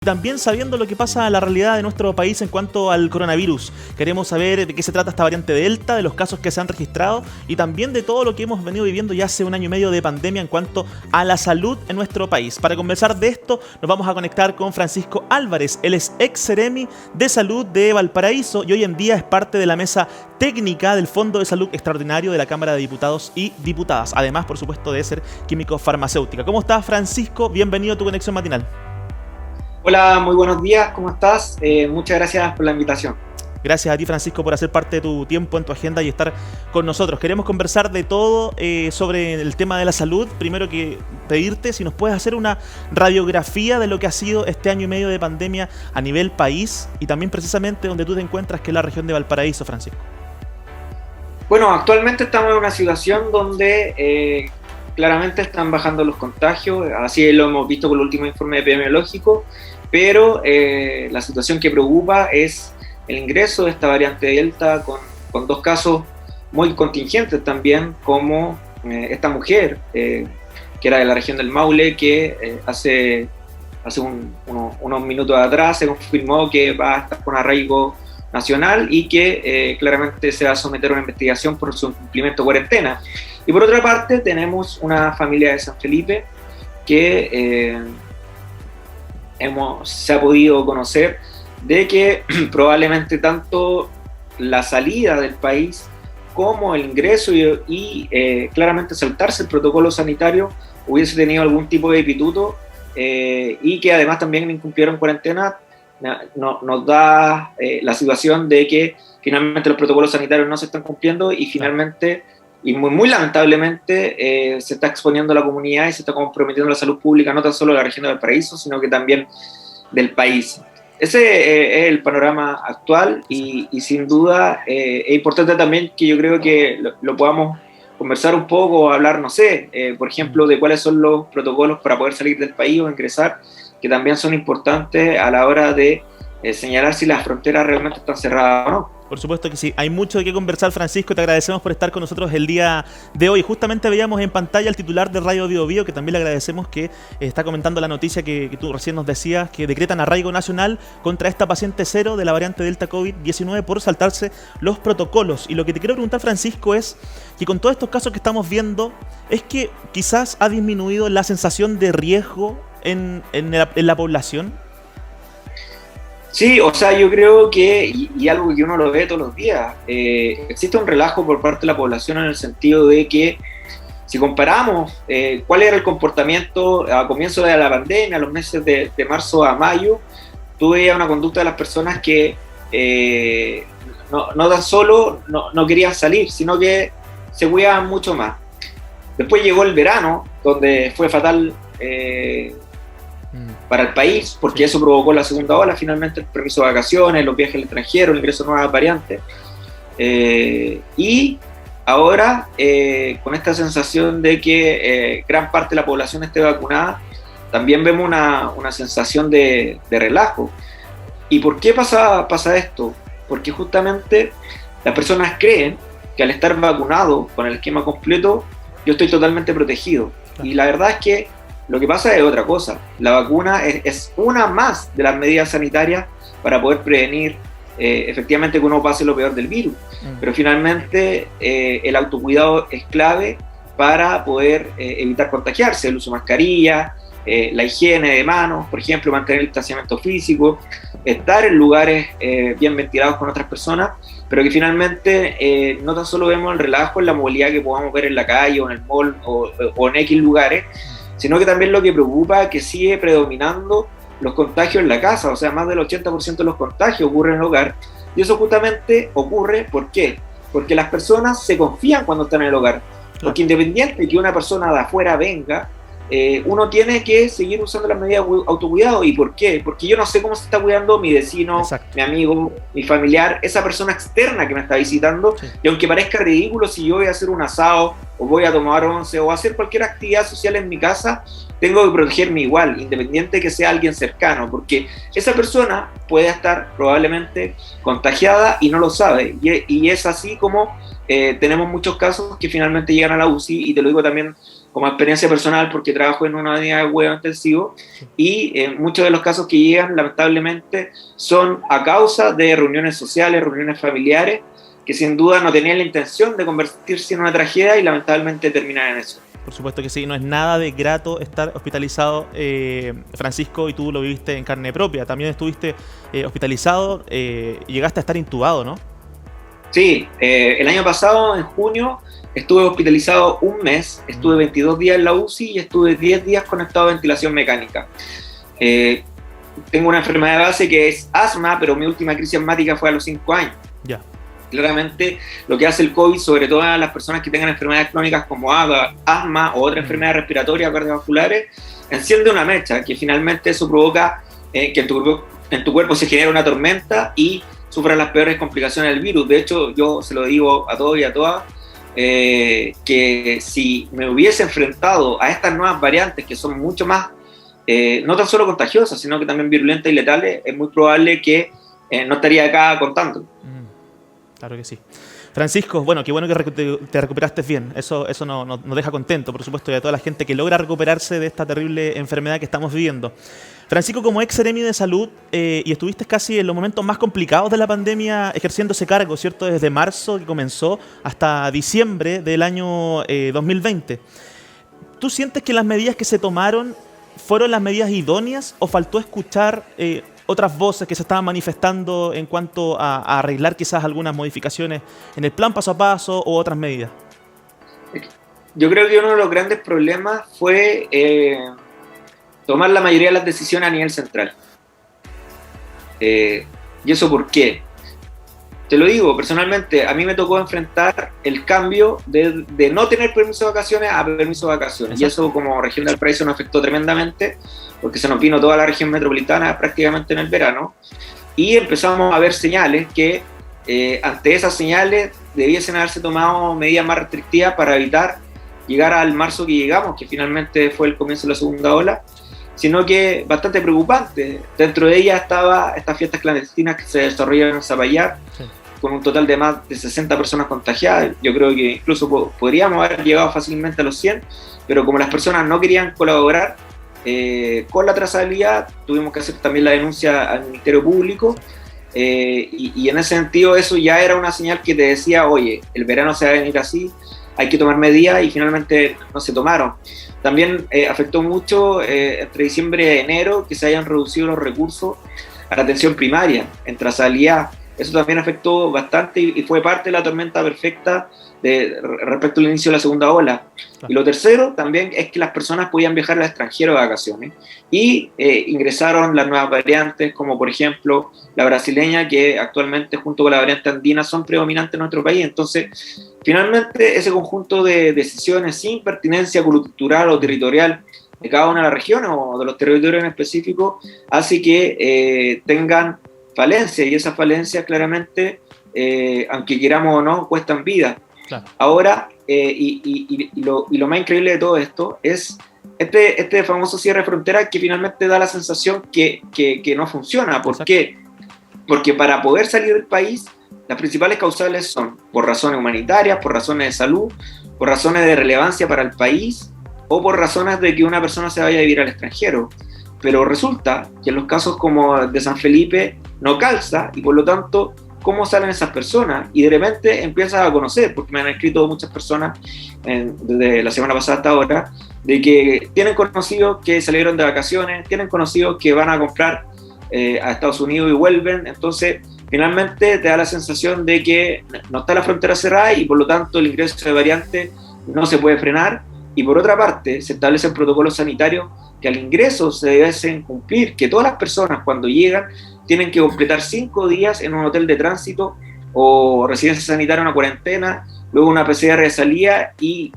También sabiendo lo que pasa en la realidad de nuestro país en cuanto al coronavirus. Queremos saber de qué se trata esta variante Delta, de los casos que se han registrado y también de todo lo que hemos venido viviendo ya hace un año y medio de pandemia en cuanto a la salud en nuestro país. Para conversar de esto nos vamos a conectar con Francisco Álvarez. Él es ex Seremi de Salud de Valparaíso y hoy en día es parte de la mesa técnica del Fondo de Salud Extraordinario de la Cámara de Diputados y Diputadas. Además, por supuesto, de ser químico farmacéutica. ¿Cómo estás, Francisco? Bienvenido a tu conexión matinal. Hola, muy buenos días, ¿cómo estás? Muchas gracias por la invitación. Gracias a ti, Francisco, por hacer parte de tu tiempo en tu agenda y estar con nosotros. Queremos conversar de todo sobre el tema de la salud. Primero que pedirte si nos puedes hacer una radiografía de lo que ha sido este año y medio de pandemia a nivel país y también precisamente donde tú te encuentras, que es la región de Valparaíso, Francisco. Bueno, actualmente estamos en una situación donde claramente están bajando los contagios, así lo hemos visto con el último informe epidemiológico, pero la situación que preocupa es el ingreso de esta variante Delta con dos casos muy contingentes también, como esta mujer que era de la región del Maule, que hace unos minutos atrás se confirmó que va a estar con arraigo nacional y que claramente se va a someter a una investigación por su cumplimiento de cuarentena. Y por otra parte tenemos una familia de San Felipe que se ha podido conocer de que probablemente tanto la salida del país como el ingreso y claramente saltarse el protocolo sanitario hubiese tenido algún tipo de pituto y que además también incumplieron cuarentena. Nos da la situación de que finalmente los protocolos sanitarios no se están cumpliendo y finalmente, y muy lamentablemente, se está exponiendo a la comunidad y se está comprometiendo la salud pública, no tan solo de la región de Valparaíso, sino que también del país. Ese es el panorama actual y sin duda es importante también que yo creo que lo podamos conversar un poco, hablar, no sé, por ejemplo, de cuáles son los protocolos para poder salir del país o ingresar, que también son importantes a la hora de señalar si las fronteras realmente están cerradas o no. Por supuesto que sí. Hay mucho de qué conversar, Francisco. Te agradecemos por estar con nosotros el día de hoy. Justamente veíamos en pantalla al titular de Radio Bio Bio, que también le agradecemos, que está comentando la noticia que tú recién nos decías, que decretan arraigo nacional contra esta paciente cero de la variante Delta COVID-19 por saltarse los protocolos. Y lo que te quiero preguntar, Francisco, es que con todos estos casos que estamos viendo, es que quizás ha disminuido la sensación de riesgo en la población. Sí, o sea, yo creo que, y algo que uno lo ve todos los días, existe un relajo por parte de la población en el sentido de que si comparamos cuál era el comportamiento a comienzo de la pandemia, a los meses de marzo a mayo, tú veías una conducta de las personas que no tan solo no querían salir, sino que se cuidaban mucho más. Después llegó el verano, donde fue fatal para el país, porque eso provocó la segunda ola, finalmente el permiso de vacaciones, los viajes al extranjero, el ingreso de nuevas variantes. Y ahora, con esta sensación de que gran parte de la población esté vacunada, también vemos una sensación de relajo. ¿Y por qué pasa esto? Porque justamente las personas creen que al estar vacunado con el esquema completo, yo estoy totalmente protegido. Y la verdad es que lo que pasa es otra cosa. La vacuna es una más de las medidas sanitarias para poder prevenir efectivamente que uno pase lo peor del virus. Pero finalmente el autocuidado es clave para poder evitar contagiarse. El uso de mascarilla, la higiene de manos, por ejemplo, mantener el distanciamiento físico, estar en lugares bien ventilados con otras personas, pero que finalmente no tan solo vemos el relajo en la movilidad que podamos ver en la calle o en el mall o en X lugares, sino que también lo que preocupa es que sigue predominando los contagios en la casa, o sea, más del 80% de los contagios ocurren en el hogar, y eso justamente ocurre, ¿por qué? Porque las personas se confían cuando están en el hogar, porque independiente de que una persona de afuera venga, uno tiene que seguir usando las medidas de autocuidado. ¿Y por qué? Porque yo no sé cómo se está cuidando mi vecino, exacto, mi amigo, mi familiar, esa persona externa que me está visitando, sí. Y aunque parezca ridículo, si yo voy a hacer un asado o voy a tomar once o hacer cualquier actividad social en mi casa, tengo que protegerme igual, independiente de que sea alguien cercano, porque esa persona puede estar probablemente contagiada y no lo sabe, y es así como tenemos muchos casos que finalmente llegan a la UCI, y te lo digo también como experiencia personal porque trabajo en una unidad de cuidado intensivo y muchos de los casos que llegan lamentablemente son a causa de reuniones sociales, reuniones familiares, que sin duda no tenían la intención de convertirse en una tragedia y lamentablemente terminan en eso. Por supuesto que sí, no es nada de grato estar hospitalizado, Francisco, y tú lo viviste en carne propia. También estuviste hospitalizado y llegaste a estar intubado, ¿no? Sí, el año pasado, en junio, estuve hospitalizado un mes, estuve 22 días en la UCI y estuve 10 días conectado a ventilación mecánica. Tengo una enfermedad de base que es asma, pero mi última crisis asmática fue a los 5 años. Ya. Claramente, lo que hace el COVID, sobre todo a las personas que tengan enfermedades crónicas como asma o otras enfermedades respiratorias cardiovasculares, enciende una mecha, que finalmente eso provoca que en tu cuerpo se genera una tormenta y sufran las peores complicaciones del virus. De hecho, yo se lo digo a todos y a todas, que si me hubiese enfrentado a estas nuevas variantes que son mucho más, no tan solo contagiosas, sino que también virulentas y letales, es muy probable que no estaría acá contando. Claro que sí. Francisco, bueno, qué bueno que te recuperaste bien. Eso nos deja contento, por supuesto, y a toda la gente que logra recuperarse de esta terrible enfermedad que estamos viviendo. Francisco, como ex seremi de salud, y estuviste casi en los momentos más complicados de la pandemia ejerciendo ese cargo, ¿cierto? Desde marzo, que comenzó, hasta diciembre del año 2020. ¿Tú sientes que las medidas que se tomaron fueron las medidas idóneas o faltó escuchar otras voces que se estaban manifestando en cuanto a arreglar quizás algunas modificaciones en el plan paso a paso o otras medidas? Yo creo que uno de los grandes problemas fue tomar la mayoría de las decisiones a nivel central. ¿Y eso por qué? Te lo digo, personalmente, a mí me tocó enfrentar el cambio de no tener permiso de vacaciones a permiso de vacaciones. Exacto. Y eso como región del Paraíso nos afectó tremendamente, porque se nos vino toda la región metropolitana prácticamente en el verano, y empezamos a ver señales que ante esas señales debiesen haberse tomado medidas más restrictivas para evitar llegar al marzo que llegamos, que finalmente fue el comienzo de la segunda ola, sino que bastante preocupante. Dentro de ellas estaba estas fiestas clandestinas que se desarrollaron en Zapallar, sí, con un total de más de 60 personas contagiadas. Yo creo que incluso podríamos haber llegado fácilmente a los 100, pero como las personas no querían colaborar con la trazabilidad, tuvimos que hacer también la denuncia al Ministerio Público, y en ese sentido eso ya era una señal que te decía, oye, el verano se va a venir así, hay que tomar medidas, y finalmente no se tomaron. También afectó mucho entre diciembre y enero que se hayan reducido los recursos a la atención primaria en trazabilidad. Eso también afectó bastante y fue parte de la tormenta perfecta respecto al inicio de la segunda ola. Y lo tercero también es que las personas podían viajar al extranjero de vacaciones y ingresaron las nuevas variantes, como por ejemplo la brasileña, que actualmente junto con la variante andina son predominantes en nuestro país. Entonces, finalmente ese conjunto de decisiones sin pertinencia cultural o territorial de cada una de las regiones o de los territorios en específico hace que tengan falencias, y esas falencias claramente, aunque queramos o no, cuestan vida. Claro. Ahora, y lo más increíble de todo esto es este famoso cierre de fronteras que finalmente da la sensación que no funciona. ¿Por qué? Porque para poder salir del país, las principales causales son por razones humanitarias, por razones de salud, por razones de relevancia para el país o por razones de que una persona se vaya a vivir al extranjero. Pero resulta que en los casos como de San Felipe no calza, y por lo tanto, ¿cómo salen esas personas? Y de repente empiezas a conocer, porque me han escrito muchas personas desde la semana pasada hasta ahora, de que tienen conocidos que salieron de vacaciones, tienen conocidos que van a comprar a Estados Unidos y vuelven. Entonces finalmente te da la sensación de que no está la frontera cerrada y por lo tanto el ingreso de variantes no se puede frenar. Y por otra parte, se establecen protocolos sanitarios que al ingreso se deben cumplir, que todas las personas cuando llegan tienen que completar 5 días en un hotel de tránsito o residencia sanitaria, una cuarentena, luego una PCR de salida, y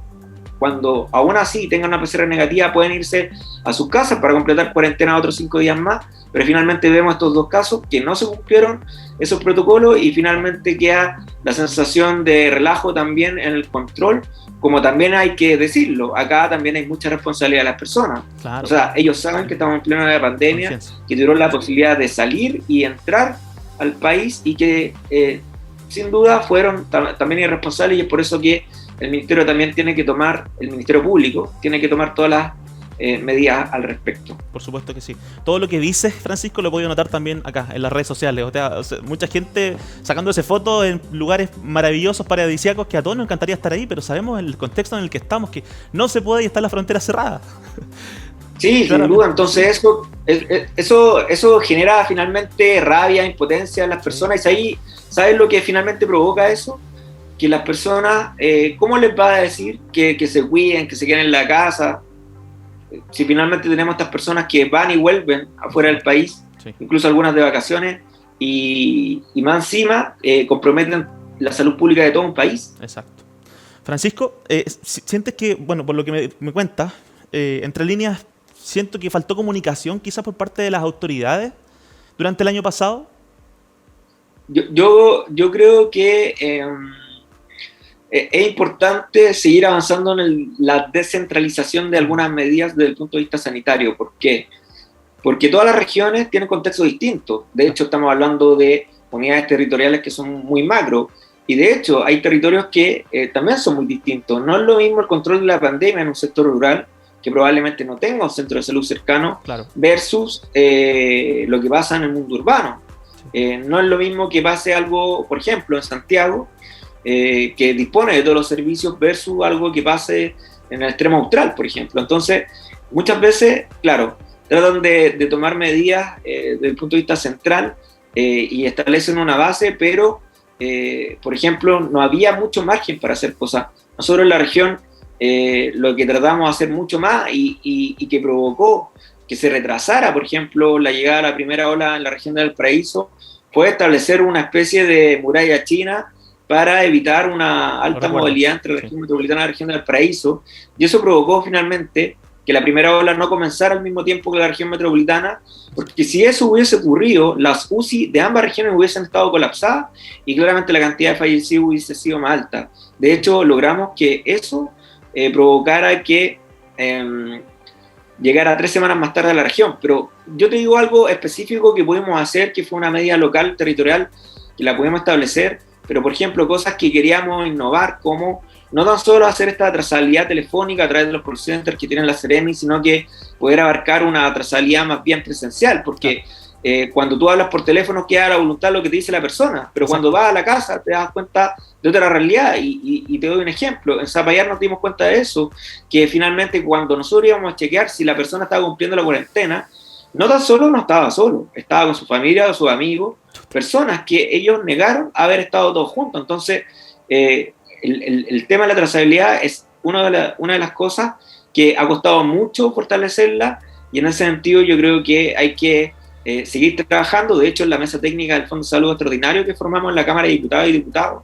cuando aún así tengan una PCR negativa pueden irse a sus casas para completar cuarentena otros 5 días más. Pero finalmente vemos estos dos casos que no se cumplieron esos protocolos y finalmente queda la sensación de relajo también en el control, como también hay que decirlo, acá también hay mucha responsabilidad de las personas. Claro. O sea, ellos saben que estamos en plena pandemia, que tuvieron la posibilidad de salir y entrar al país y que sin duda fueron también irresponsables, y es por eso que el Ministerio también tiene que tomar, el Ministerio Público tiene que tomar todas las medidas al respecto. Por supuesto que sí. Todo lo que dices, Francisco, lo he podido notar también acá, en las redes sociales. O sea, mucha gente sacándose fotos en lugares maravillosos, paradisíacos, que a todos nos encantaría estar ahí, pero sabemos el contexto en el que estamos, que no se puede y está la frontera cerrada. Sí, sin duda. Entonces eso genera finalmente rabia, impotencia en las personas. Y ahí, ¿sabes lo que finalmente provoca eso? Que las personas, ¿cómo les va a decir que se cuiden, que se queden en la casa? Si finalmente tenemos estas personas que van y vuelven afuera del país, sí, incluso algunas de vacaciones, y más encima comprometen la salud pública de todo un país. Exacto. Francisco, ¿sientes que, bueno, por lo que me cuentas, entre líneas, siento que faltó comunicación quizás por parte de las autoridades durante el año pasado? Yo creo que es importante seguir avanzando en la descentralización de algunas medidas desde el punto de vista sanitario. ¿Por qué? Porque todas las regiones tienen contextos distintos. De hecho, estamos hablando de unidades territoriales que son muy macro, y de hecho hay territorios que también son muy distintos. No es lo mismo el control de la pandemia en un sector rural, que probablemente no tenga un centro de salud cercano, claro, versus lo que pasa en el mundo urbano. No es lo mismo que pase algo, por ejemplo, en Santiago, que dispone de todos los servicios, versus algo que pase en el extremo austral, por ejemplo. Entonces, muchas veces, claro, tratan de tomar medidas desde el punto de vista central y establecen una base, pero, por ejemplo, no había mucho margen para hacer cosas. Nosotros en la región lo que tratamos de hacer mucho más y que provocó que se retrasara, por ejemplo, la llegada de la primera ola en la región de Valparaíso, fue establecer una especie de muralla china para evitar una alta movilidad entre la región metropolitana y la región de Valparaíso, y eso provocó finalmente que la primera ola no comenzara al mismo tiempo que la región metropolitana, porque si eso hubiese ocurrido, las UCI de ambas regiones hubiesen estado colapsadas y claramente la cantidad de fallecidos hubiese sido más alta. De hecho, logramos que eso provocara que llegara 3 semanas más tarde a la región. Pero yo te digo algo específico que pudimos hacer, que fue una medida local, territorial, que la pudimos establecer, pero por ejemplo cosas que queríamos innovar, como no tan solo hacer esta trazabilidad telefónica a través de los call centers que tienen la Seremi, sino que poder abarcar una trazabilidad más bien presencial, porque cuando tú hablas por teléfono queda a la voluntad lo que te dice la persona, pero cuando vas a la casa te das cuenta de otra realidad, y te doy un ejemplo. En Zapallar nos dimos cuenta de eso, que finalmente cuando nosotros íbamos a chequear si la persona estaba cumpliendo la cuarentena, no tan solo no estaba solo, estaba con su familia o sus amigos, personas que ellos negaron haber estado todos juntos. Entonces, el tema de la trazabilidad es una de las cosas que ha costado mucho fortalecerla, y en ese sentido yo creo que hay que seguir trabajando. De hecho, en la mesa técnica del Fondo de Salud Extraordinario que formamos en la Cámara de Diputadas y Diputados,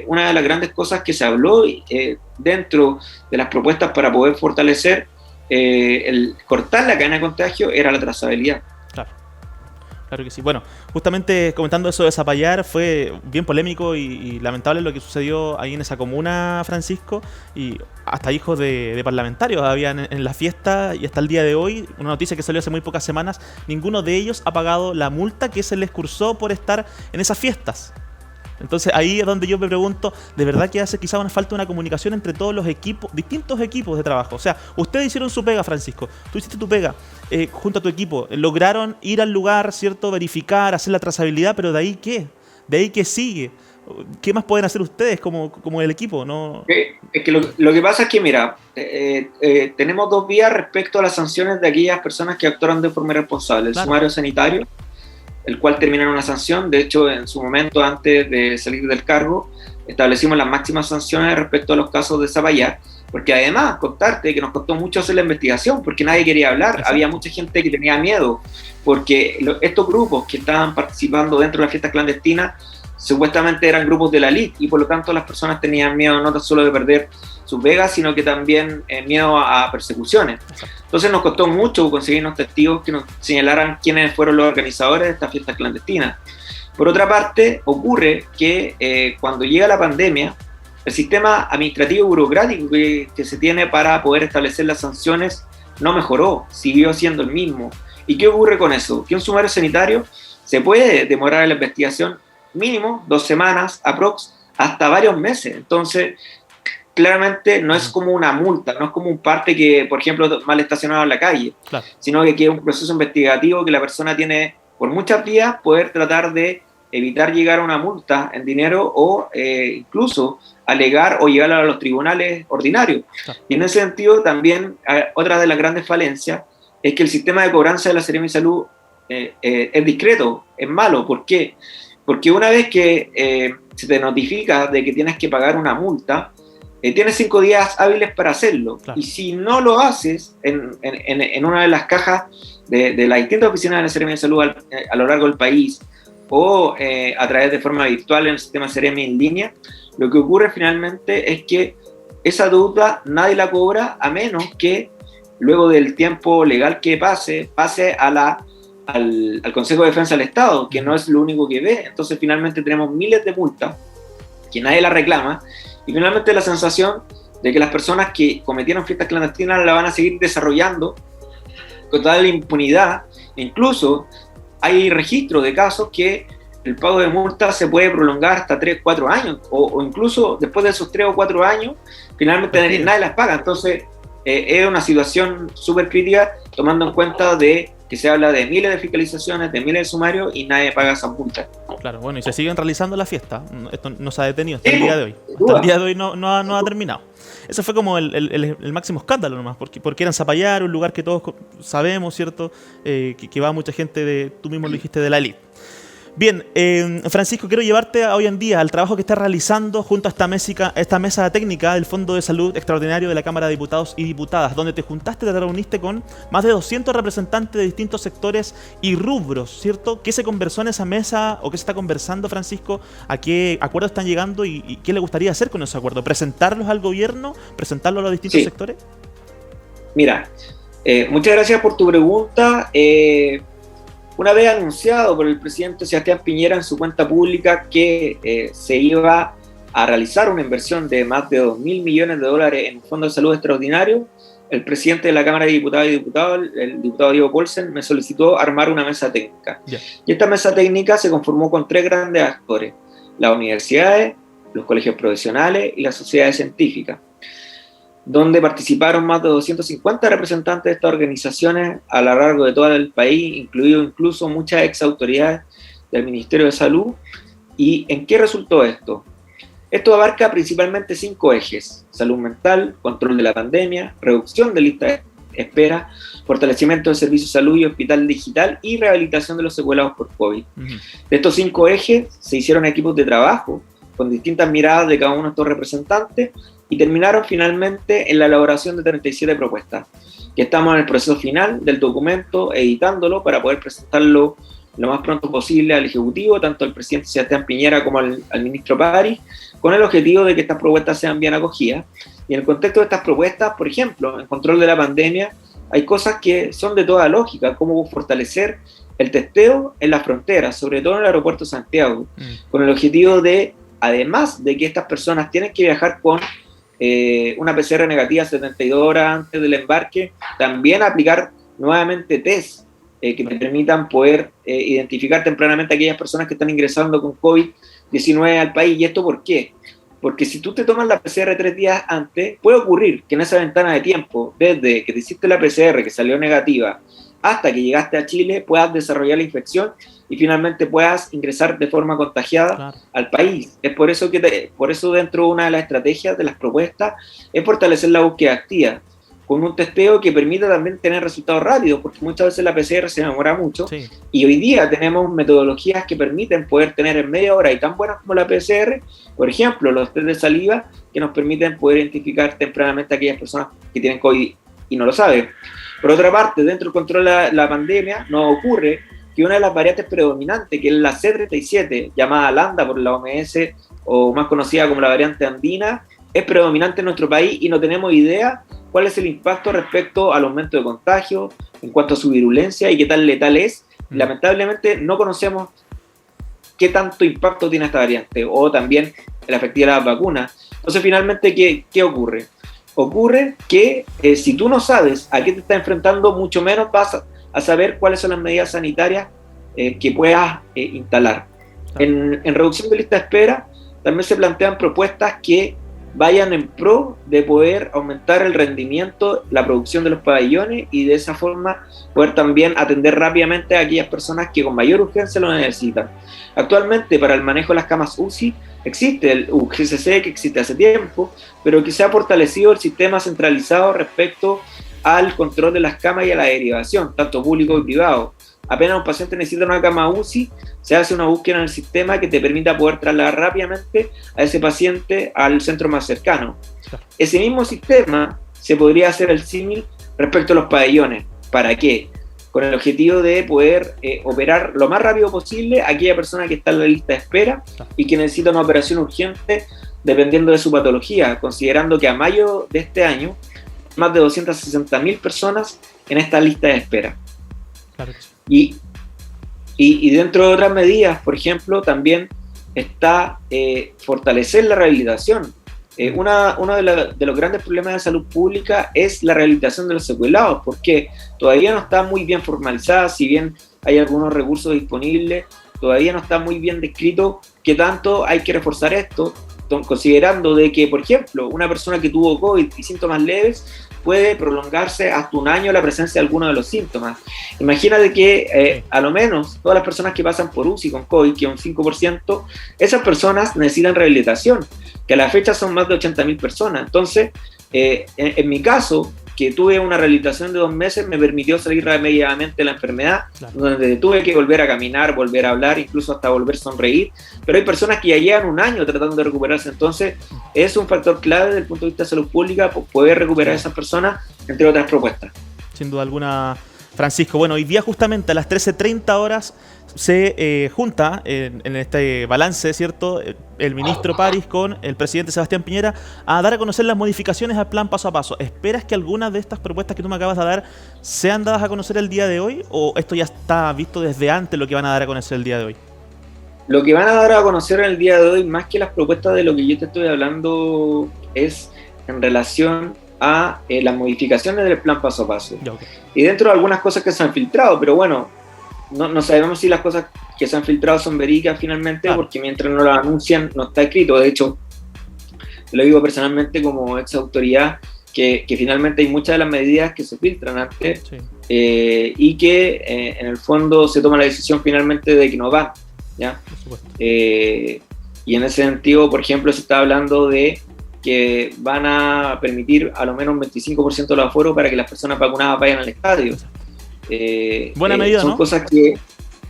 una de las grandes cosas que se habló dentro de las propuestas para poder fortalecer el cortar la cadena de contagio era la trazabilidad. Claro que sí. Bueno, justamente comentando eso de Zapallar, fue bien polémico y lamentable lo que sucedió ahí en esa comuna, Francisco, y hasta hijos de parlamentarios habían en la fiesta, y hasta el día de hoy, una noticia que salió hace muy pocas semanas, ninguno de ellos ha pagado la multa que se les cursó por estar en esas fiestas. Entonces ahí es donde yo me pregunto, ¿de verdad que hace quizá una falta una comunicación entre todos los equipos, distintos equipos de trabajo? O sea, ustedes hicieron su pega, Francisco, tú hiciste tu pega junto a tu equipo, lograron ir al lugar, ¿cierto? Verificar, hacer la trazabilidad, pero ¿de ahí qué? ¿De ahí qué sigue? ¿Qué más pueden hacer ustedes como el equipo? ¿No? Es que lo que pasa es que, mira, tenemos 2 vías respecto a las sanciones de aquellas personas que actuaron de forma irresponsable. El sumario sanitario, el cual termina en una sanción. De hecho, en su momento, antes de salir del cargo, establecimos las máximas sanciones respecto a los casos de Zapallar, porque además, contarte que nos costó mucho hacer la investigación, porque nadie quería hablar. Exacto. Había mucha gente que tenía miedo, porque estos grupos que estaban participando dentro de las fiestas clandestinas supuestamente eran grupos de la elite, y por lo tanto las personas tenían miedo no tan solo de perder sus vegas, sino que también miedo a persecuciones. Entonces nos costó mucho conseguir unos testigos que nos señalaran quiénes fueron los organizadores de estas fiestas clandestinas. Por otra parte, ocurre que cuando llega la pandemia, el sistema administrativo y burocrático que se tiene para poder establecer las sanciones no mejoró, siguió siendo el mismo. ¿Y qué ocurre con eso? Que un sumario sanitario se puede demorar en la investigación mínimo 2 semanas aprox, hasta varios meses. Entonces, claramente no es como una multa, no es como un parte que, por ejemplo, mal estacionado en la calle, Claro. sino que es un proceso investigativo que la persona tiene por muchas vías poder tratar de evitar llegar a una multa en dinero o incluso alegar o llegar a los tribunales ordinarios. Claro. Y en ese sentido también otra de las grandes falencias es que el sistema de cobranza de la Seremi de Salud es discreto, es malo. ¿Por qué? Porque una vez que se te notifica de que tienes que pagar una multa, tienes 5 días hábiles para hacerlo. Claro. Y si no lo haces en una de las cajas de las distintas oficinas de la Seremi de Salud a lo largo del país o a través de forma virtual en el sistema Seremi en línea, lo que ocurre finalmente es que esa deuda nadie la cobra a menos que luego del tiempo legal que pase al Consejo de Defensa del Estado, que no es lo único que ve. Entonces finalmente tenemos miles de multas que nadie la reclama y finalmente la sensación de que las personas que cometieron fiestas clandestinas la van a seguir desarrollando con toda la impunidad. Incluso hay registros de casos que el pago de multas se puede prolongar hasta 3, 4 años o incluso después de esos 3 o 4 años finalmente nadie las paga. Entonces es una situación súper crítica tomando en cuenta de que se habla de miles de fiscalizaciones, de miles de sumarios y nadie paga esas multas. Claro, bueno, y se siguen realizando las fiestas. Esto no se ha detenido hasta el día de hoy. Hasta el día de hoy no ha terminado. Ese fue como el máximo escándalo nomás, porque era en Zapallar, un lugar que todos sabemos, ¿cierto? Que va mucha gente, tú mismo lo dijiste, de la élite. Bien, Francisco, quiero llevarte hoy en día al trabajo que estás realizando junto a esta mesa técnica del Fondo de Salud Extraordinario de la Cámara de Diputados y Diputadas, donde te reuniste con más de 200 representantes de distintos sectores y rubros, ¿cierto? ¿Qué se conversó en esa mesa o qué se está conversando, Francisco? ¿A qué acuerdos están llegando y qué le gustaría hacer con esos acuerdos? ¿Presentarlos al gobierno? ¿Presentarlos a los distintos sectores? Mira, muchas gracias por tu pregunta. Una vez anunciado por el presidente Sebastián Piñera en su cuenta pública que se iba a realizar una inversión de más de $2.000 millones en un fondo de salud extraordinario, el presidente de la Cámara de Diputadas y Diputados, el diputado Diego Paulsen, me solicitó armar una mesa técnica. Yeah. Y esta mesa técnica se conformó con 3 grandes actores: las universidades, los colegios profesionales y las sociedades científicas, donde participaron más de 250 representantes de estas organizaciones a lo largo de todo el país, incluido incluso muchas exautoridades del Ministerio de Salud. ¿Y en qué resultó esto? Esto abarca principalmente 5 ejes: salud mental, control de la pandemia, reducción de listas de espera, fortalecimiento del servicio de salud y hospital digital y rehabilitación de los secuelados por COVID. De estos 5 ejes se hicieron equipos de trabajo con distintas miradas de cada uno de estos representantes y terminaron finalmente en la elaboración de 37 propuestas, que estamos en el proceso final del documento, editándolo para poder presentarlo lo más pronto posible al Ejecutivo, tanto al presidente Sebastián Piñera como al ministro París, con el objetivo de que estas propuestas sean bien acogidas. Y en el contexto de estas propuestas, por ejemplo, en control de la pandemia, hay cosas que son de toda lógica, como fortalecer el testeo en las fronteras, sobre todo en el aeropuerto de Santiago, con el objetivo de, además de que estas personas tienen que viajar con una PCR negativa 72 horas antes del embarque, también aplicar nuevamente test que permitan poder identificar tempranamente a aquellas personas que están ingresando con COVID-19 al país. ¿Y esto por qué? Porque si tú te tomas la PCR 3 días antes, puede ocurrir que en esa ventana de tiempo, desde que te hiciste la PCR que salió negativa hasta que llegaste a Chile, puedas desarrollar la infección y finalmente puedas ingresar de forma contagiada al país. Es por eso por eso dentro de una de las estrategias de las propuestas es fortalecer la búsqueda activa, con un testeo que permita también tener resultados rápidos, porque muchas veces la PCR se demora mucho, y hoy día tenemos metodologías que permiten poder tener en media hora y tan buenas como la PCR, por ejemplo, los test de saliva, que nos permiten poder identificar tempranamente a aquellas personas que tienen COVID y no lo saben. Por otra parte, dentro del control de la pandemia, nos ocurre que una de las variantes predominantes, que es la C37, llamada Lambda por la OMS, o más conocida como la variante andina, es predominante en nuestro país y no tenemos idea cuál es el impacto respecto al aumento de contagio, en cuanto a su virulencia y qué tan letal es. Lamentablemente no conocemos qué tanto impacto tiene esta variante, o también la efectividad de las vacunas. Entonces, finalmente, ¿qué ocurre? Ocurre que si tú no sabes a qué te estás enfrentando, mucho menos vas a saber cuáles son las medidas sanitarias que puedas instalar. En reducción de lista de espera, también se plantean propuestas que vayan en pro de poder aumentar el rendimiento, la producción de los pabellones y de esa forma poder también atender rápidamente a aquellas personas que con mayor urgencia lo necesitan. Actualmente, para el manejo de las camas UCI, existe el UGCC, que existe hace tiempo, pero que se ha fortalecido el sistema centralizado respecto al control de las camas y a la derivación, tanto público y privado. Apenas un paciente necesita una cama UCI, se hace una búsqueda en el sistema que te permita poder trasladar rápidamente a ese paciente al centro más cercano. Ese mismo sistema se podría hacer el símil respecto a los pabellones. ¿Para qué? Con el objetivo de poder operar lo más rápido posible a aquella persona que está en la lista de espera y que necesita una operación urgente dependiendo de su patología, considerando que a mayo de este año más de 260.000 personas en esta lista de espera. Claro. Y dentro de otras medidas, por ejemplo, también está fortalecer la rehabilitación. Uno de los grandes problemas de salud pública es la rehabilitación de los secuelados, porque todavía no está muy bien formalizada, si bien hay algunos recursos disponibles, todavía no está muy bien descrito qué tanto hay que reforzar esto, considerando de que, por ejemplo, una persona que tuvo COVID y síntomas leves puede prolongarse hasta un año la presencia de alguno de los síntomas. Imagínate que a lo menos todas las personas que pasan por UCI con COVID, que es un 5%, esas personas necesitan rehabilitación, que a la fecha son más de 80.000 personas. Entonces, en mi caso, que tuve una rehabilitación de 2 meses, me permitió salir rápidamente de la enfermedad, donde tuve que volver a caminar, volver a hablar, incluso hasta volver a sonreír, pero hay personas que ya llevan un año tratando de recuperarse. Entonces es un factor clave desde el punto de vista de salud pública poder recuperar a esas personas, entre otras propuestas. Sin duda alguna, Francisco. Bueno, hoy día justamente a las 13:30 horas se junta en este balance, ¿cierto?, el ministro París con el presidente Sebastián Piñera a dar a conocer las modificaciones al plan paso a paso. ¿Esperas que algunas de estas propuestas que tú me acabas de dar sean dadas a conocer el día de hoy o esto ya está visto desde antes lo que van a dar a conocer el día de hoy? Lo que van a dar a conocer en el día de hoy, más que las propuestas de lo que yo te estoy hablando, es en relación a las modificaciones del plan paso a paso. Okay. Y dentro de algunas cosas que se han filtrado, pero bueno, no sabemos si las cosas que se han filtrado son verídicas finalmente, porque mientras no lo anuncian no está escrito. De hecho, lo digo personalmente como ex autoridad, que finalmente hay muchas de las medidas que se filtran antes, y que en el fondo se toma la decisión finalmente de que no van, ¿ya? Y en ese sentido, por ejemplo, se está hablando de que van a permitir a lo menos un 25% de los aforos para que las personas vacunadas vayan al estadio. Buena medida, son ¿no? Cosas que...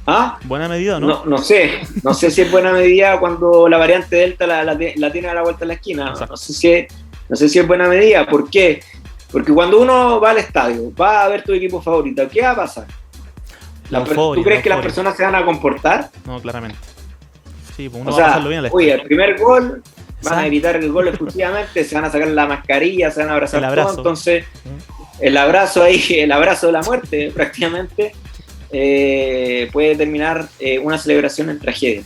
¿Ah? Buena medida, ¿no? No sé si es buena medida cuando la variante Delta la tiene a la vuelta de la esquina. No sé si es buena medida. ¿Por qué? Porque cuando uno va al estadio, va a ver tu equipo favorito, ¿qué va a pasar? ¿Tú crees que las personas se van a comportar? No, claramente. Sí, pues uno va a pasarlo bien al estadio. Oye, el primer gol, van a evitar el gol exclusivamente, se van a sacar la mascarilla, se van a abrazar todos, entonces el abrazo de la muerte prácticamente puede terminar una celebración en tragedia.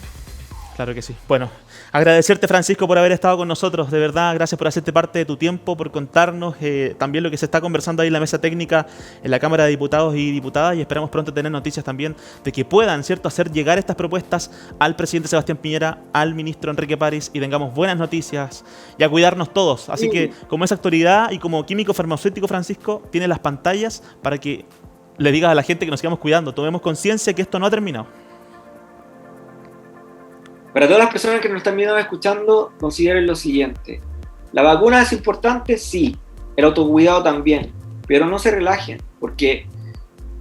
Claro que sí. Bueno, agradecerte, Francisco, por haber estado con nosotros, de verdad, gracias por hacerte parte de tu tiempo, por contarnos también lo que se está conversando ahí en la mesa técnica en la Cámara de Diputados y Diputadas, y esperamos pronto tener noticias también de que puedan, ¿cierto?, hacer llegar estas propuestas al presidente Sebastián Piñera, al ministro Enrique París, y tengamos buenas noticias y a cuidarnos todos. Así que, como esa autoridad y como químico farmacéutico, Francisco, tiene las pantallas para que le digas a la gente que nos sigamos cuidando, tomemos conciencia que esto no ha terminado. Para todas las personas que nos están viendo y escuchando, consideren lo siguiente. ¿La vacuna es importante? Sí. El autocuidado también. Pero no se relajen, porque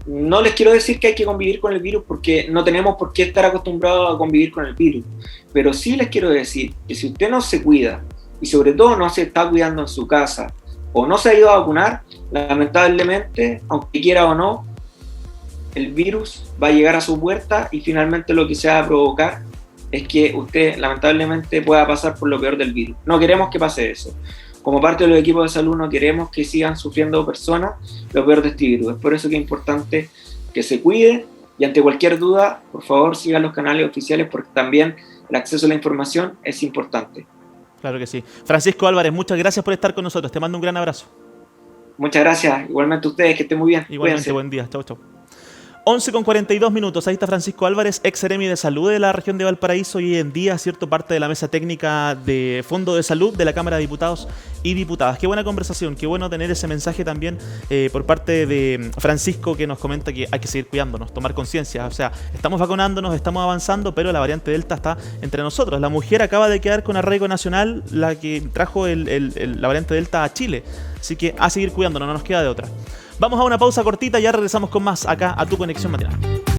no les quiero decir que hay que convivir con el virus, porque no tenemos por qué estar acostumbrados a convivir con el virus. Pero sí les quiero decir que si usted no se cuida, y sobre todo no se está cuidando en su casa, o no se ha ido a vacunar, lamentablemente, aunque quiera o no, el virus va a llegar a su puerta y finalmente lo que se va a provocar es que usted lamentablemente pueda pasar por lo peor del virus. No queremos que pase eso. Como parte de los equipos de salud no queremos que sigan sufriendo personas lo peor de este virus. Es por eso que es importante que se cuide y ante cualquier duda, por favor, sigan los canales oficiales porque también el acceso a la información es importante. Claro que sí. Francisco Álvarez, muchas gracias por estar con nosotros. Te mando un gran abrazo. Muchas gracias. Igualmente a ustedes, que estén muy bien. Igualmente, Cuídense. buen día. Chau, chau. 11:42. Ahí está Francisco Álvarez, ex seremi de salud de la región de Valparaíso y hoy en día, cierto, parte de la mesa técnica de Fondo de Salud de la Cámara de Diputados y Diputadas. Qué buena conversación, qué bueno tener ese mensaje también por parte de Francisco, que nos comenta que hay que seguir cuidándonos, tomar conciencia. O sea, estamos vacunándonos, estamos avanzando, pero la variante Delta está entre nosotros. La mujer acaba de quedar con arraigo nacional, la que trajo la variante Delta a Chile. Así que a seguir cuidándonos, no nos queda de otra. Vamos a una pausa cortita y ya regresamos con más acá a Tu Conexión Matinal.